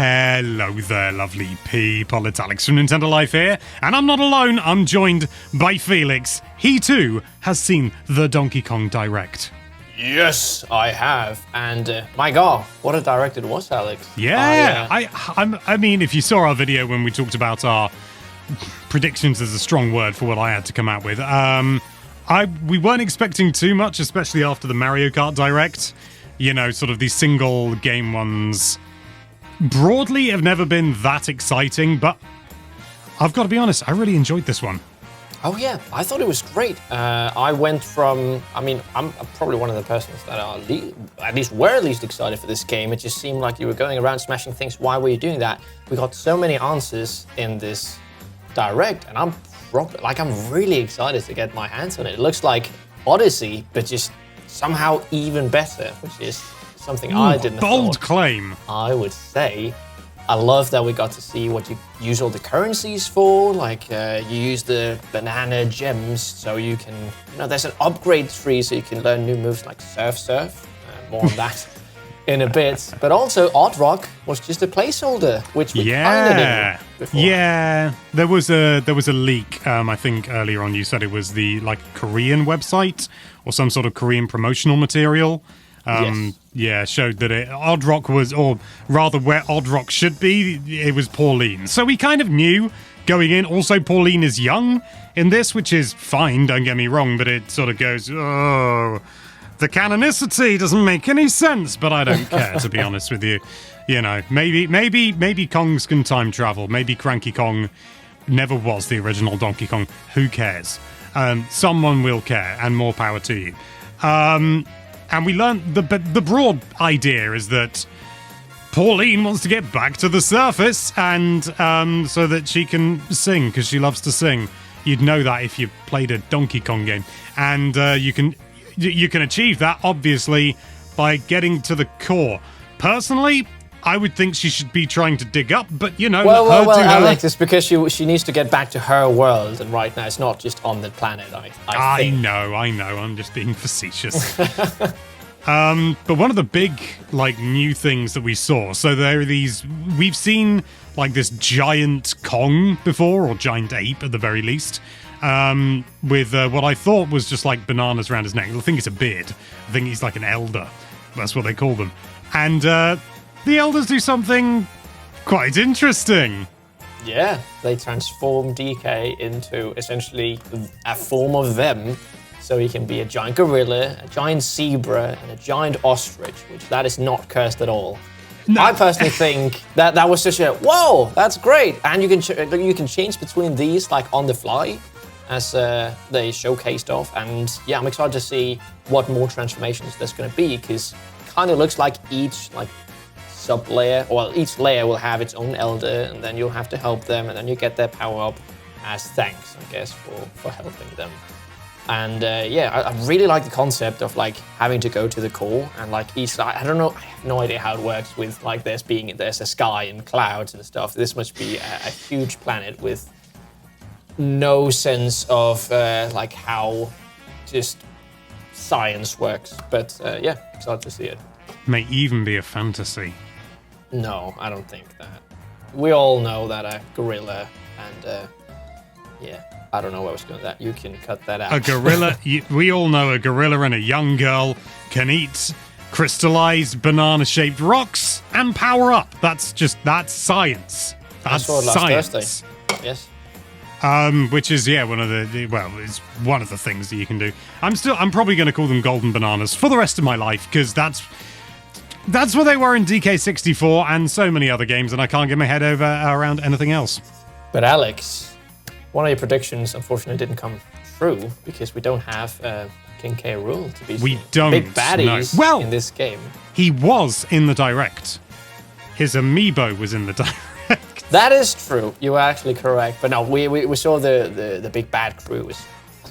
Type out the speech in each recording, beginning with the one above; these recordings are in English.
Hello there, lovely people. It's Alex from Nintendo Life here, and I'm not alone. I'm joined by Felix. He too has seen the Donkey Kong Direct. Yes, I have, and my God, what a direct it was, Alex. Yeah, I mean, if you saw our video when we talked about our predictions, is a strong word for what I had to come out with. We weren't expecting too much, especially after the Mario Kart Direct. You know, sort of these single game ones broadly have never been that exciting, but I've got to be honest, I really enjoyed this one. Oh yeah, I thought it was great. I went from, I'm probably one of the persons that are at least excited for this game. It just seemed like you were going around smashing things. Why were you doing that? We got so many answers in this Direct, and I'm really excited to get my hands on it. It looks like Odyssey, but just somehow even better, which is something I didn't bold claim. I would say. I love that we got to see what you use all the currencies for. Like you use the banana gems, so you can, there's an upgrade tree, so you can learn new moves like Surf. More on that in a bit. But also, Odd Rock was just a placeholder, which we kind of didn't before. Yeah, there was a leak. I think earlier on you said it was the Korean website or some sort of Korean promotional material. Yes. Yeah, showed that Odd Rock was, or rather where Odd Rock should be, it was Pauline. So we kind of knew going in. Also, Pauline is young in this, which is fine, don't get me wrong, but it sort of goes, the canonicity doesn't make any sense, but I don't care, to be honest with you. You know, maybe Kongs can time travel. Maybe Cranky Kong never was the original Donkey Kong. Who cares? Someone will care, and more power to you. And we learned the broad idea is that Pauline wants to get back to the surface, and so that she can sing, because she loves to sing. You'd know that if you played a Donkey Kong game. And you can achieve that, obviously, by getting to the core. Personally, I would think she should be trying to dig up, but, Well, Alex, it's because she needs to get back to her world, and right now it's not just on the planet, I think. I know, I'm just being facetious. But one of the big, new things that we saw, so there are these, we've seen, this giant Kong before, or giant ape at the very least, with what I thought was just bananas around his neck. I think it's a beard. I think he's like an elder. That's what they call them. And, the elders do something quite interesting. Yeah, they transform DK into essentially a form of them, so he can be a giant gorilla, a giant zebra, and a giant ostrich, which that is not cursed at all. No. I personally think that was such a, whoa, that's great. And you can change between these on the fly, as they showcased off. And yeah, I'm excited to see what more transformations there's going to be, because it kind of looks like each sub-layer, or each layer will have its own elder, and then you'll have to help them, and then you get their power up as thanks, I guess, for helping them. And I really like the concept of having to go to the core, and each side, I don't know, I have no idea how it works with there's a sky and clouds and stuff. This must be a huge planet with no sense of how just science works. But excited to see it. May even be a fantasy. No, I don't think that. We all know that a gorilla and I don't know where I was going with that. You can cut that out. A gorilla, we all know a gorilla and a young girl can eat crystallized banana-shaped rocks and power up. That's science. That's science. Thursday. Yes. Which is one of it's one of the things that you can do. I'm probably going to call them golden bananas for the rest of my life, because that's what they were in DK64 and so many other games, and I can't get my head around anything else. But Alex, one of your predictions unfortunately didn't come true, because we don't have King K. Rool to be We don't. Big baddies in this game. He was in the Direct. His amiibo was in the Direct. That is true. You were actually correct. But no, we saw the big bad crew. It was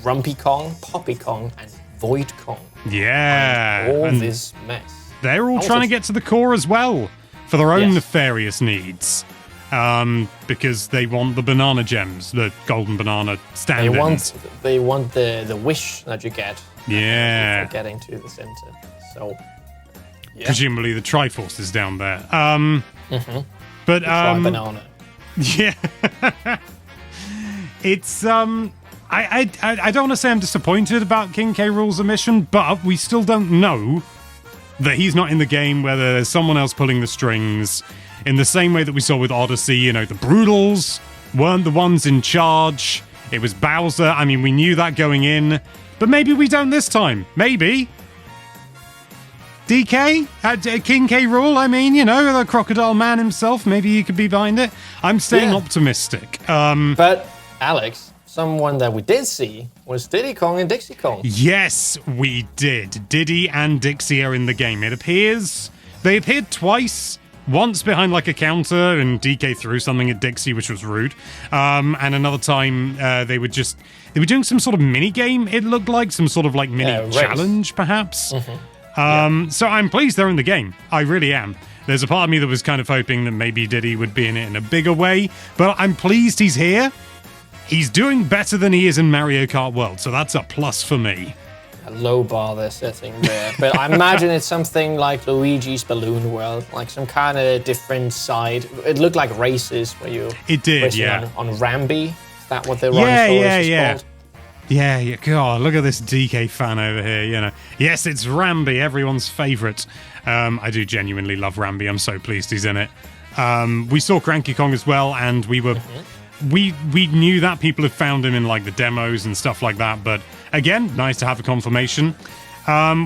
Grumpy Kong, Poppy Kong, and Void Kong. Yeah. And this mess. They're all trying to get to the core as well, for their own nefarious needs. Because they want the banana gems, the golden banana stand-ins. They want the wish that you get. Yeah. For getting to the center. So, Presumably the Triforce is down there. But Try banana. yeah, it's I don't want to say I'm disappointed about King K. Rool's omission, but we still don't know that he's not in the game, whether there's someone else pulling the strings. In the same way that we saw with Odyssey, you know, the Brutals weren't the ones in charge. It was Bowser. I mean, we knew that going in, but maybe we don't this time. Maybe. DK? King K. Rool, I mean, you know, the Crocodile Man himself, maybe he could be behind it. I'm staying optimistic. But, Alex, someone that we did see was Diddy Kong and Dixie Kong. Yes, we did. Diddy and Dixie are in the game. It appears they appeared twice. Once behind like a counter, and DK threw something at Dixie, which was rude. And another time, they were doing some sort of mini game. It looked like some sort of like mini challenge, perhaps. So I'm pleased they're in the game. I really am. There's a part of me that was kind of hoping that maybe Diddy would be in it in a bigger way, but I'm pleased he's here. He's doing better than he is in Mario Kart World, so that's a plus for me. A low bar they're setting there. But I imagine it's something like Luigi's Balloon World, like some kind of different side. It looked like races where you racing on Rambi. Is that what the Rhinoceros is called? Yeah. God, look at this DK fan over here, you know. Yes, it's Rambi, everyone's favourite. I do genuinely love Rambi. I'm so pleased he's in it. We saw Cranky Kong as well, and we were... We knew that people had found him in like the demos and stuff like that, but again, nice to have a confirmation.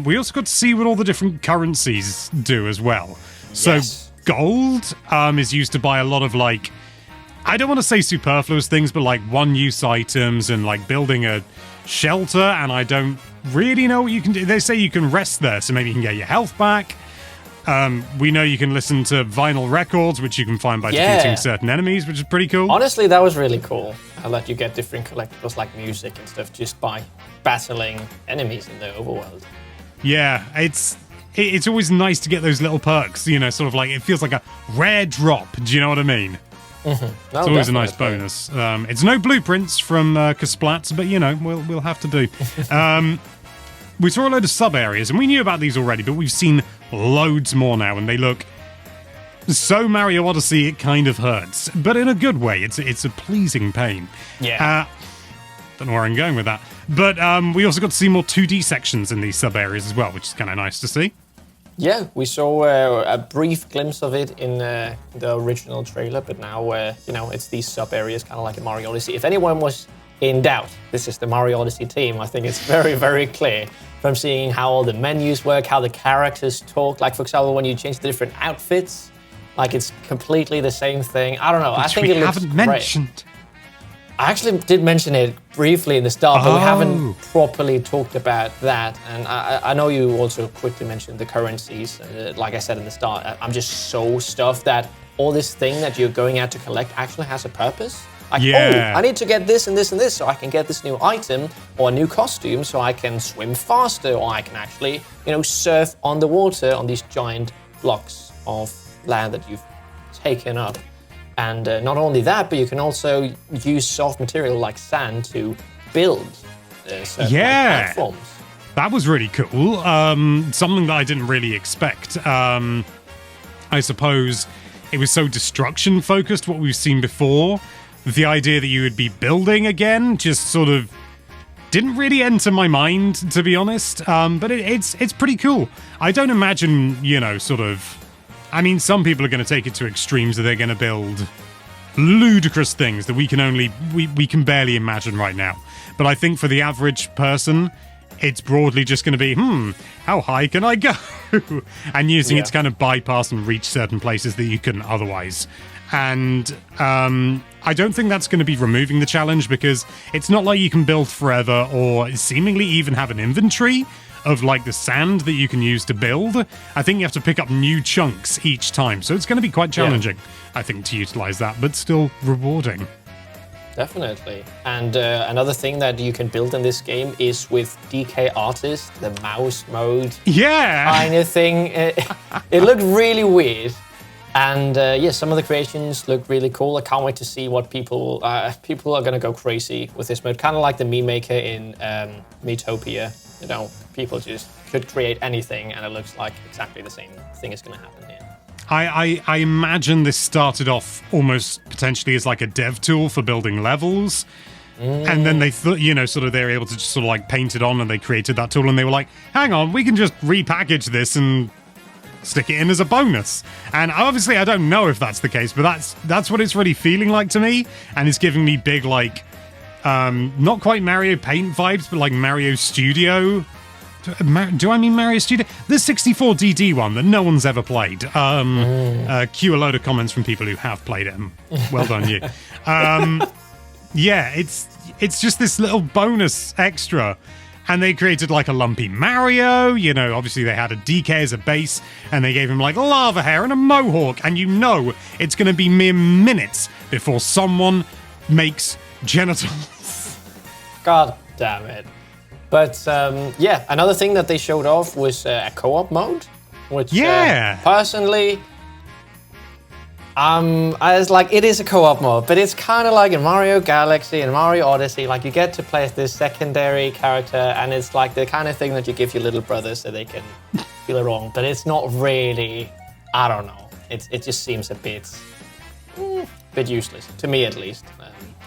We also got to see what all the different currencies do as well. So gold is used to buy a lot of like, I don't want to say superfluous things, but like one-use items and like building a shelter, and I don't really know what you can do. They say you can rest there, so maybe you can get your health back. We know you can listen to vinyl records, which you can find by defeating certain enemies, which is pretty cool. Honestly, that was really cool. I let you get different collectibles like music and stuff just by battling enemies in the overworld. Yeah, it's always nice to get those little perks, you know, sort of like, it feels like a rare drop. Do you know what I mean? No, it's always a nice bonus. It's no blueprints from Kasplats, but, you know, we'll have to do. We saw a load of sub-areas, and we knew about these already, but we've seen loads more now, and they look so Mario Odyssey it kind of hurts. But in a good way. It's a pleasing pain. Yeah. Don't know where I'm going with that. But we also got to see more 2D sections in these sub-areas as well, which is kind of nice to see. Yeah, we saw a brief glimpse of it in the original trailer, but now, you know, it's these sub-areas, kind of like in Mario Odyssey. If anyone was in doubt, this is the Mario Odyssey team. I think it's very, very clear from seeing how all the menus work, how the characters talk. Like, for example, when you change the different outfits, like it's completely the same thing. I don't know. I think it looks great. Mentioned. I actually did mention it briefly in the start, but we haven't properly talked about that. And I know you also quickly mentioned the currencies. Like I said in the start, I'm just so stuffed that all this thing that you're going out to collect actually has a purpose. Like, I need to get this and this and this so I can get this new item or a new costume so I can swim faster or I can actually, you know, surf on the water on these giant blocks of land that you've taken up. And not only that, but you can also use soft material like sand to build certain platforms. That was really cool. Something that I didn't really expect. I suppose it was so destruction focused, what we've seen before. The idea that you would be building again just sort of didn't really enter my mind, to be honest. But it's pretty cool. I don't imagine, you know, sort of... I mean, some people are going to take it to extremes that they're going to build ludicrous things that we can barely imagine right now. But I think for the average person, it's broadly just going to be, how high can I go? And using it to kind of bypass and reach certain places that you couldn't otherwise. And I don't think that's going to be removing the challenge, because it's not like you can build forever or seemingly even have an inventory of like the sand that you can use to build. I think you have to pick up new chunks each time. So it's going to be quite challenging, I think, to utilize that, but still rewarding. Definitely. And another thing that you can build in this game is with DK Artist, the mouse mode kind of thing. It looked really weird. And some of the creations look really cool. I can't wait to see what people are going to go crazy with this mode. Kind of like the meme maker in Miitopia. You know, people just could create anything, and it looks like exactly the same thing is going to happen here. I imagine this started off almost potentially as like a dev tool for building levels. And then they thought, sort of they were able to just sort of like paint it on, and they created that tool, and they were like, hang on, we can just repackage this and stick it in as a bonus. And obviously I don't know if that's the case, but that's what it's really feeling like to me, and it's giving me big like not quite Mario Paint vibes, but like Mario Studio. Do I mean Mario Studio? The 64DD one that no one's ever played. Cue a load of comments from people who have played it. Well done, you. Yeah, it's just this little bonus extra. And they created like a lumpy Mario, obviously they had a DK as a base, and they gave him like lava hair and a mohawk, and it's going to be mere minutes before someone makes genitals. God damn it. But another thing that they showed off was a co-op mode, which personally, I was like, it is a co-op mode, but it's kind of like in Mario Galaxy and Mario Odyssey, like you get to play as this secondary character, and it's like the kind of thing that you give your little brother so they can feel it wrong, but it's not really, I don't know, it just seems a bit useless, to me at least,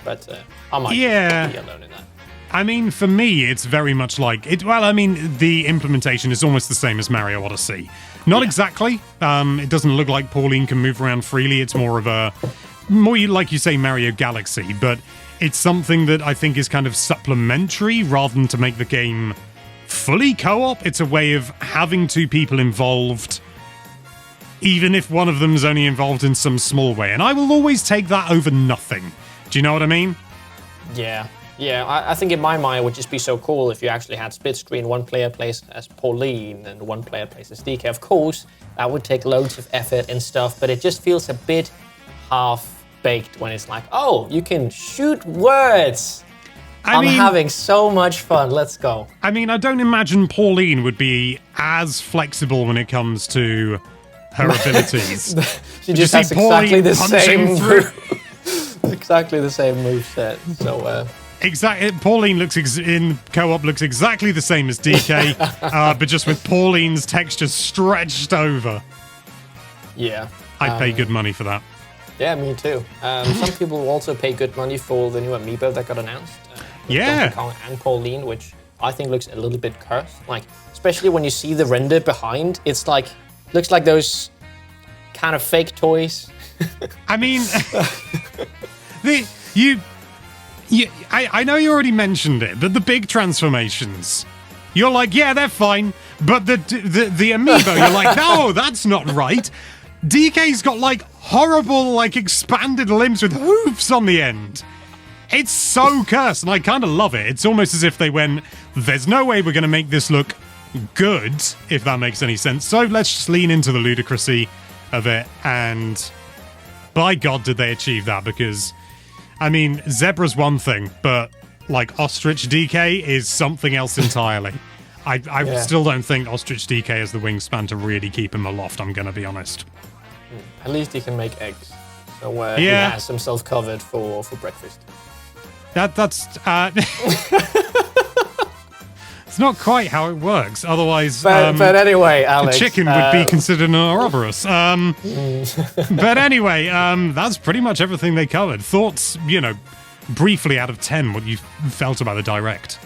but I might be alone in that. I mean, for me, it's very much like it. Well, I mean, the implementation is almost the same as Mario Odyssey. Not exactly. It doesn't look like Pauline can move around freely. It's more like you say, Mario Galaxy. But it's something that I think is kind of supplementary rather than to make the game fully co-op. It's a way of having two people involved, even if one of them is only involved in some small way. And I will always take that over nothing. Do you know what I mean? Yeah. Yeah, I think in my mind it would just be so cool if you actually had split screen, one player plays as Pauline and one player plays as DK. Of course, that would take loads of effort and stuff, but it just feels a bit half-baked when it's like, oh, you can shoot words. I'm having so much fun, let's go. I mean, I don't imagine Pauline would be as flexible when it comes to her abilities. She just has exactly the same exactly the same moveset, so... Exactly. Pauline in co-op looks exactly the same as DK, but just with Pauline's texture stretched over. Yeah. I'd pay good money for that. Yeah, me too. Some people also pay good money for the new amiibo that got announced. Donkey Kong and Pauline, which I think looks a little bit cursed. Like, especially when you see the render behind, it's like, looks like those kind of fake toys. I mean, I know you already mentioned it, but the big transformations, you're like, yeah, they're fine. But the amiibo, you're like, no, that's not right. DK's got like horrible, like expanded limbs with hoofs on the end. It's so cursed, and I kind of love it. It's almost as if they went, there's no way we're going to make this look good, if that makes any sense. So let's just lean into the ludicrousy of it, and by God, did they achieve that, because... I mean, Zebra's one thing, but, like, Ostrich DK is something else entirely. I still don't think Ostrich DK has the wingspan to really keep him aloft, I'm gonna be honest. At least he can make eggs. So he has himself covered for breakfast. That's... It's not quite how it works. Otherwise, but anyway, Alex, the chicken would be considered an Ouroboros. But anyway, that's pretty much everything they covered. Thoughts, briefly out of 10, what you felt about the Direct?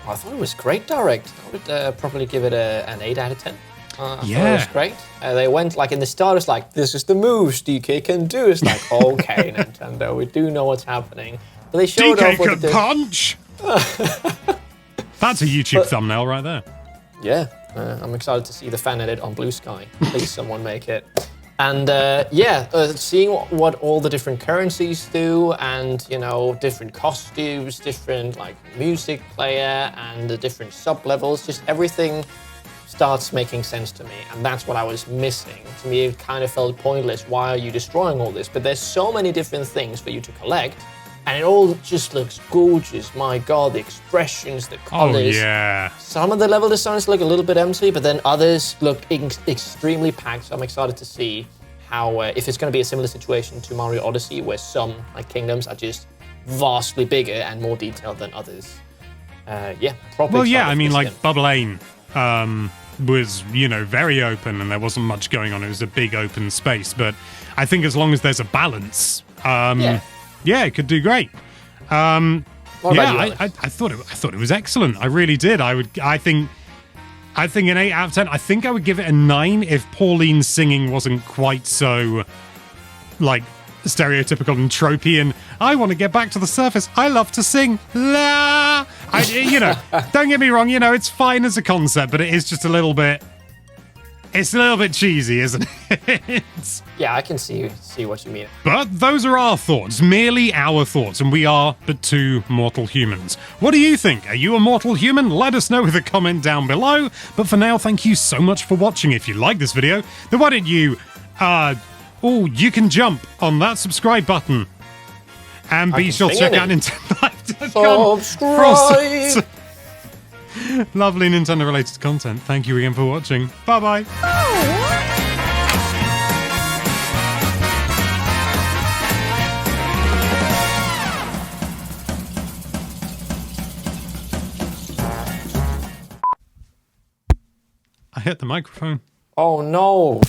I thought it was great Direct. I would probably give it an 8 out of 10. I thought it was great. They went like in the start, it's like, this is the moves DK can do. It's like, okay, Nintendo, we do know what's happening. But they showed DK off what could punch. That's a YouTube thumbnail right there. Yeah, I'm excited to see the fan edit on Blue Sky. Please, someone make it. And seeing what all the different currencies do, and different costumes, different like music player, and the different sub levels, just everything starts making sense to me, and that's what I was missing. To me, it kind of felt pointless. Why are you destroying all this? But there's so many different things for you to collect. And it all just looks gorgeous. My God, the expressions, the colors. Oh, yeah. Some of the level designs look a little bit empty, but then others look extremely packed. So I'm excited to see how, if it's going to be a similar situation to Mario Odyssey, where some kingdoms are just vastly bigger and more detailed than others. Probably. Well, yeah, I mean, like Bubble Lane. was, very open and there wasn't much going on. It was a big open space. But I think as long as there's a balance, it could do great. What about you, I thought it was excellent. I really did. I think an 8 out of 10. I think I would give it a 9 if Pauline's singing wasn't quite so like stereotypical and tropey. And I want to get back to the surface. I love to sing. La. Don't get me wrong. It's fine as a concept, but it is just a little bit. It's a little bit cheesy, isn't it? Yeah, I can see what you mean. But those are our thoughts, merely our thoughts, and we are but two mortal humans. What do you think? Are you a mortal human? Let us know with a comment down below. But for now, thank you so much for watching. If you like this video, then why don't you, you can jump on that subscribe button. And be sure to check out NintendoLive.com. Subscribe! Lovely Nintendo related content. Thank you again for watching. Bye bye. I hit the microphone. Oh no.